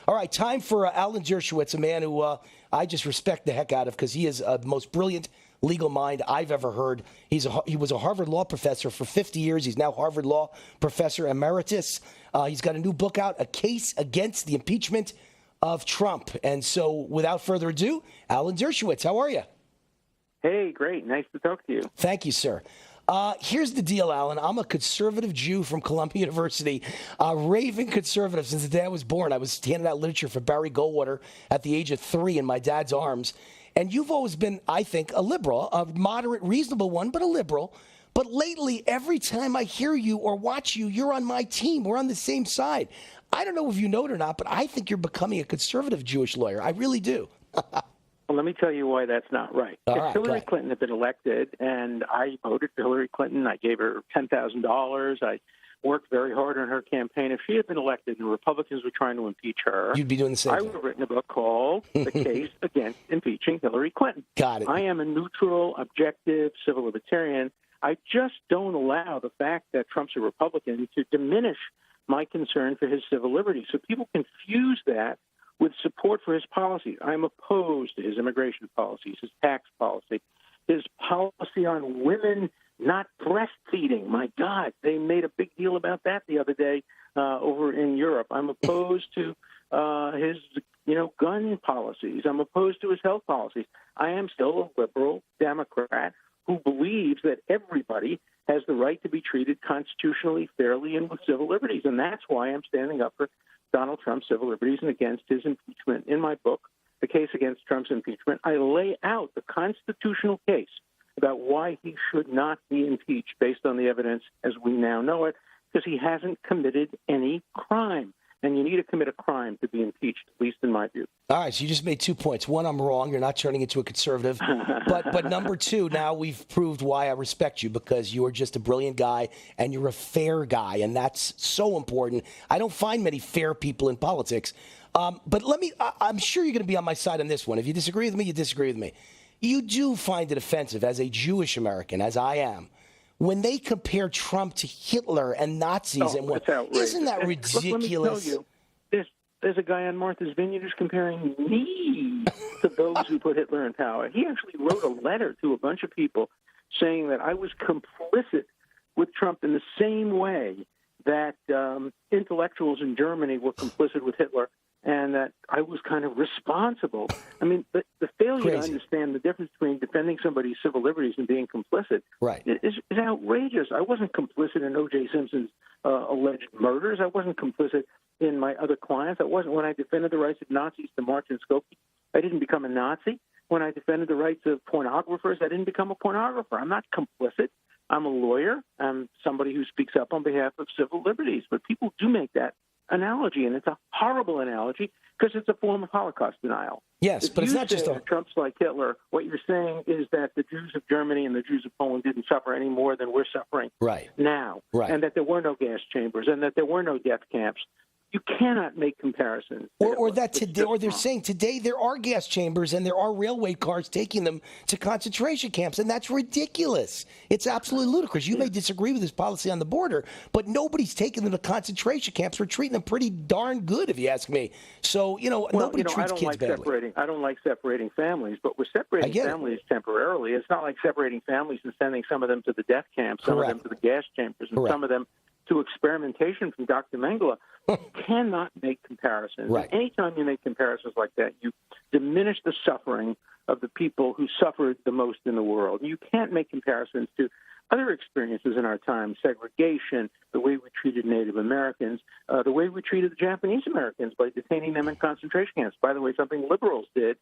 All right, time for Alan Dershowitz, a man who I just respect the heck out of because he is the most brilliant legal mind I've ever heard. He was a Harvard law professor for 50 years. He's now Harvard law professor emeritus. He's got a new book out, A Case Against the Impeachment of Trump. And so without further ado, Alan Dershowitz, how are you? Hey, great. Nice to talk to you. Thank you, sir. Here's the deal, Alan. I'm a conservative Jew from Columbia University, a raving conservative since the day I was born. I was handing out literature for Barry Goldwater at the age of 3 in my dad's arms. And you've always been, I think, a liberal, a moderate, reasonable one, but a liberal. But lately, every time I hear you or watch you, you're on my team. We're on the same side. I don't know if you know it or not, but I think you're becoming a conservative Jewish lawyer. I really do. Well, let me tell you why that's not right. If Hillary Clinton had been elected and I voted for Hillary Clinton, I gave her $10,000. I worked very hard on her campaign. If she had been elected and the Republicans were trying to impeach her, you'd be doing the same I thing. would have written a book called The Case Against Impeaching Hillary Clinton. Got it. I am a neutral, objective, civil libertarian. I just don't allow the fact that Trump's a Republican to diminish my concern for his civil liberties. So people confuse that with support for his policies. I'm opposed to his immigration policies, his tax policy, his policy on women not breastfeeding. My God, they made a big deal about that the other day over in Europe. I'm opposed to his, gun policies. I'm opposed to his health policies. I am still a liberal Democrat who believes that everybody has the right to be treated constitutionally, fairly, and with civil liberties. And that's why I'm standing up for Donald Trump's civil liberties and against his impeachment. In my book, The Case Against Trump's Impeachment, I lay out the constitutional case about why he should not be impeached based on the evidence as we now know it, because he hasn't committed any crime. And you need to commit a crime to be impeached, at least in my view. All right, so you just made 2 points. One, I'm wrong. You're not turning into a conservative. But number 2, now we've proved why I respect you, because you are just a brilliant guy and you're a fair guy, and that's so important. I don't find many fair people in politics. But I'm sure you're going to be on my side on this one. If you disagree with me, you disagree with me. You do find it offensive as a Jewish American, as I am, when they compare Trump to Hitler and Nazis and what, isn't that ridiculous? Look, let me tell you, there's a guy on Martha's Vineyard who's comparing me to those who put Hitler in power. He actually wrote a letter to a bunch of people saying that I was complicit with Trump in the same way that intellectuals in Germany were complicit with Hitler, and that I was kind of responsible. I mean, the failure to understand the difference between defending somebody's civil liberties and being complicit is outrageous. I wasn't complicit in O.J. Simpson's alleged murders. I wasn't complicit in my other clients. I wasn't when I defended the rights of Nazis to march in Skokie. I didn't become a Nazi. When I defended the rights of pornographers, I didn't become a pornographer. I'm not complicit. I'm a lawyer. I'm somebody who speaks up on behalf of civil liberties. But people do make that analogy, and it's a horrible analogy because it's a form of Holocaust denial. Yes, but it's not just Trump's like Hitler. What you're saying is that the Jews of Germany and the Jews of Poland didn't suffer any more than we're suffering now, and that there were no gas chambers and that there were no death camps. You cannot make comparisons. Or they're saying today there are gas chambers and there are railway cars taking them to concentration camps, and that's ridiculous. It's absolutely ludicrous. You may disagree with his policy on the border, but nobody's taking them to concentration camps. We're treating them pretty darn good, if you ask me. So, nobody treats kids badly. I don't like separating families, but we're separating families temporarily. It's not like separating families and sending some of them to the death camps, some of them to the gas chambers, and some of them to experimentation from Dr. Mengele. You cannot make comparisons. Anytime you make comparisons like that, you diminish the suffering of the people who suffered the most in the world. You can't make comparisons to other experiences in our time, segregation, the way we treated Native Americans, the way we treated the Japanese Americans by detaining them in concentration camps. By the way, something liberals did.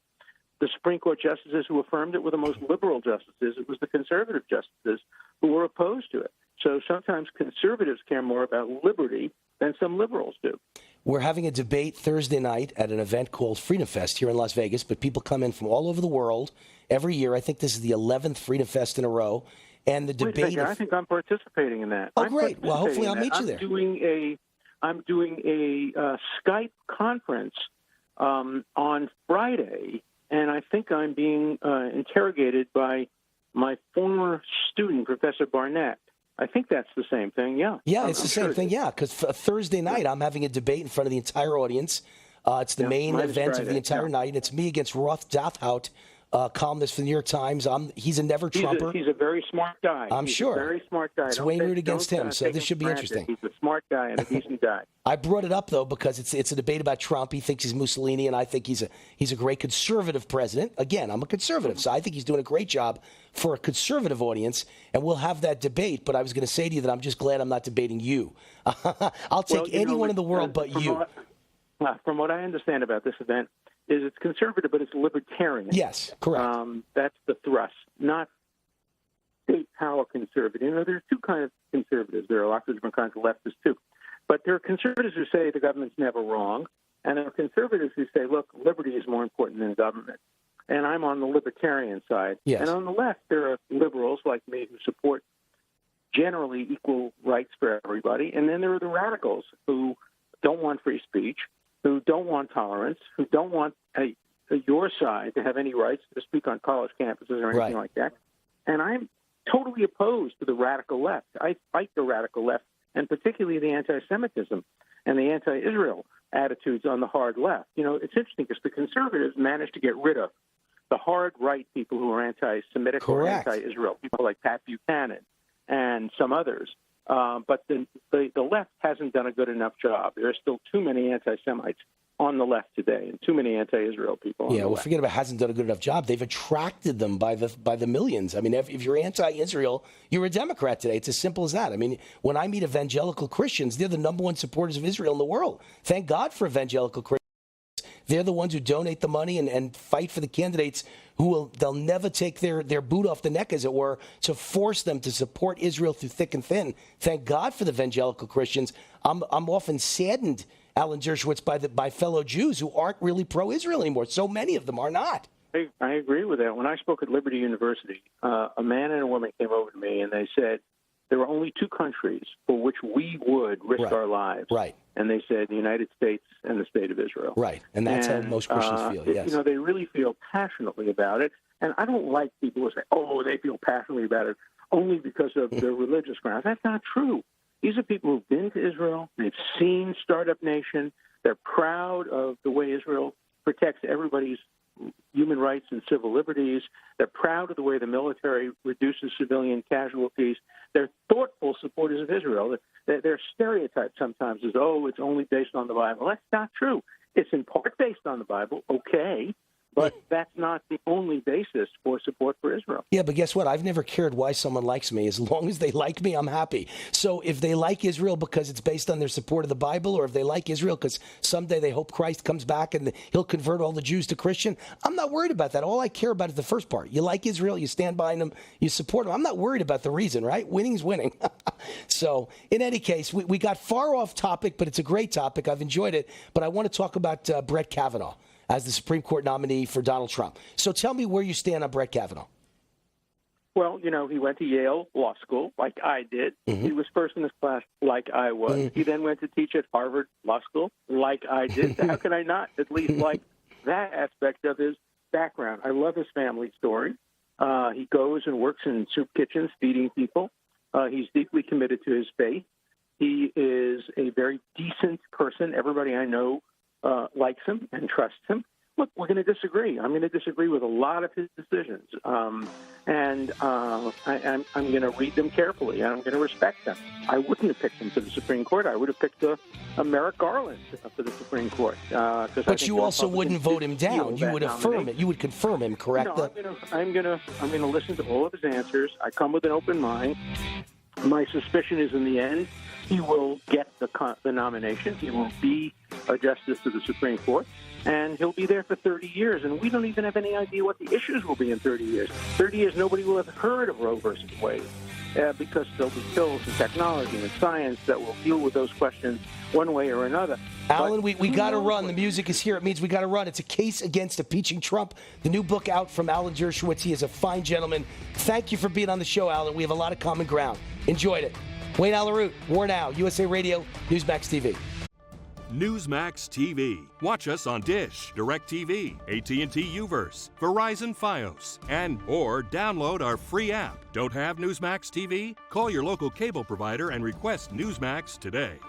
The Supreme Court justices who affirmed it were the most liberal justices. It was the conservative justices who were opposed to it. So sometimes conservatives care more about liberty than some liberals do. We're having a debate Thursday night at an event called Freedom Fest here in Las Vegas, but people come in from all over the world every year. I think this is the 11th Freedom Fest in a row. And the debate... I think I'm participating in that. Oh, great. Well, hopefully I'll meet you there. I'm doing a Skype conference on Friday, and I think I'm being interrogated by my former student, Professor Barnett. I think that's the same thing, yeah. Yeah, it's the same thing, yeah, because Thursday night I'm having a debate in front of the entire audience It's the main event of the entire night. And it's me against Roth Dathhout, columnist for the New York Times. He's a never-Trumper. He's a very smart guy. I'm sure. A very smart guy. It's Wayne Root against him, so this should be interesting. He's a smart guy and a decent guy. I brought it up, though, because it's a debate about Trump. He thinks he's Mussolini, and I think he's a great conservative president. Again, I'm a conservative, so I think he's doing a great job for a conservative audience, and we'll have that debate. But I was going to say to you that I'm just glad I'm not debating you. I'll take anyone in the world but you. From what I understand about this event, is it's conservative, but it's libertarian. Yes, correct. That's the thrust, not state power conservative. You know, there are two kinds of conservatives. There are lots of different kinds of leftists, too. But there are conservatives who say the government's never wrong, and there are conservatives who say, look, liberty is more important than government. And I'm on the libertarian side. Yes. And on the left, there are liberals like me who support generally equal rights for everybody. And then there are the radicals who don't want free speech, who don't want tolerance, who don't want your side to have any rights to speak on college campuses or anything like that. And I'm totally opposed to the radical left. I fight the radical left, and particularly the anti-Semitism and the anti-Israel attitudes on the hard left. You know, it's interesting because the conservatives managed to get rid of the hard right people who are anti-Semitic or anti-Israel, people like Pat Buchanan and some others. But the left hasn't done a good enough job. There are still too many anti-Semites on the left today, and too many anti-Israel people. Forget about hasn't done a good enough job. They've attracted them by the millions. I mean, if you're anti-Israel, you're a Democrat today. It's as simple as that. I mean, when I meet evangelical Christians, they're the number one supporters of Israel in the world. Thank God for evangelical Christians. They're the ones who donate the money and fight for the candidates they'll never take their boot off the neck, as it were, to force them to support Israel through thick and thin. Thank God for the evangelical Christians. I'm often saddened, Alan Dershowitz, by fellow Jews who aren't really pro-Israel anymore. So many of them are not. I agree with that. When I spoke at Liberty University, a man and a woman came over to me and they said, there are only two countries for which we would risk our lives. Right. And they said the United States and the state of Israel. Right. And that's how most Christians feel, yes. You know, they really feel passionately about it. And I don't like people who say, oh, they feel passionately about it only because of their religious grounds. That's not true. These are people who've been to Israel. They've seen Startup Nation. They're proud of the way Israel protects everybody's human rights and civil liberties. They're proud of the way the military reduces civilian casualties. They're thoughtful supporters of Israel. They're stereotyped sometimes as, oh, it's only based on the Bible. That's not true. It's in part based on the Bible, okay, but that's not the only basis for support for Israel. Yeah, but guess what? I've never cared why someone likes me. As long as they like me, I'm happy. So if they like Israel because it's based on their support of the Bible, or if they like Israel because someday they hope Christ comes back and he'll convert all the Jews to Christian, I'm not worried about that. All I care about is the first part. You like Israel, you stand behind them, you support them. I'm not worried about the reason, right? Winning's winning. So in any case, we got far off topic, but it's a great topic. I've enjoyed it. But I want to talk about Brett Kavanaugh as the Supreme Court nominee for Donald Trump. So tell me where you stand on Brett Kavanaugh. Well, you know, he went to Yale Law School, like I did. Mm-hmm. He was first in his class, like I was. Mm-hmm. He then went to teach at Harvard Law School, like I did. How can I not at least like that aspect of his background? I love his family story. He goes and works in soup kitchens, feeding people. He's deeply committed to his faith. He is a very decent person. Everybody I know likes him and trusts him. Look, we're going to disagree. I'm going to disagree with a lot of his decisions, and I'm going to read them carefully, and I'm going to respect them. I wouldn't have picked him for the Supreme Court. I would have picked a Merrick Garland for the Supreme Court. But you also wouldn't vote him down. You would affirm it. You would confirm him, correct? No, I'm going to listen to all of his answers. I come with an open mind. My suspicion is, in the end, he will get the nomination. He will be a justice to the Supreme Court, and he'll be there for 30 years. And we don't even have any idea what the issues will be in 30 years. 30 years, nobody will have heard of Roe versus Wade because there'll be pills and technology and science that will deal with those questions one way or another. Alan, we got to run. The music is here. It means we got to run. It's A Case Against Impeaching Trump, the new book out from Alan Dershowitz. He is a fine gentleman. Thank you for being on the show, Alan. We have a lot of common ground. Enjoyed it. Wayne Allyn, War Now, USA Radio, Newsmax TV. Newsmax TV. Watch us on Dish, DirecTV, AT&T Uverse, Verizon Fios, or download our free app. Don't have Newsmax TV? Call your local cable provider and request Newsmax today.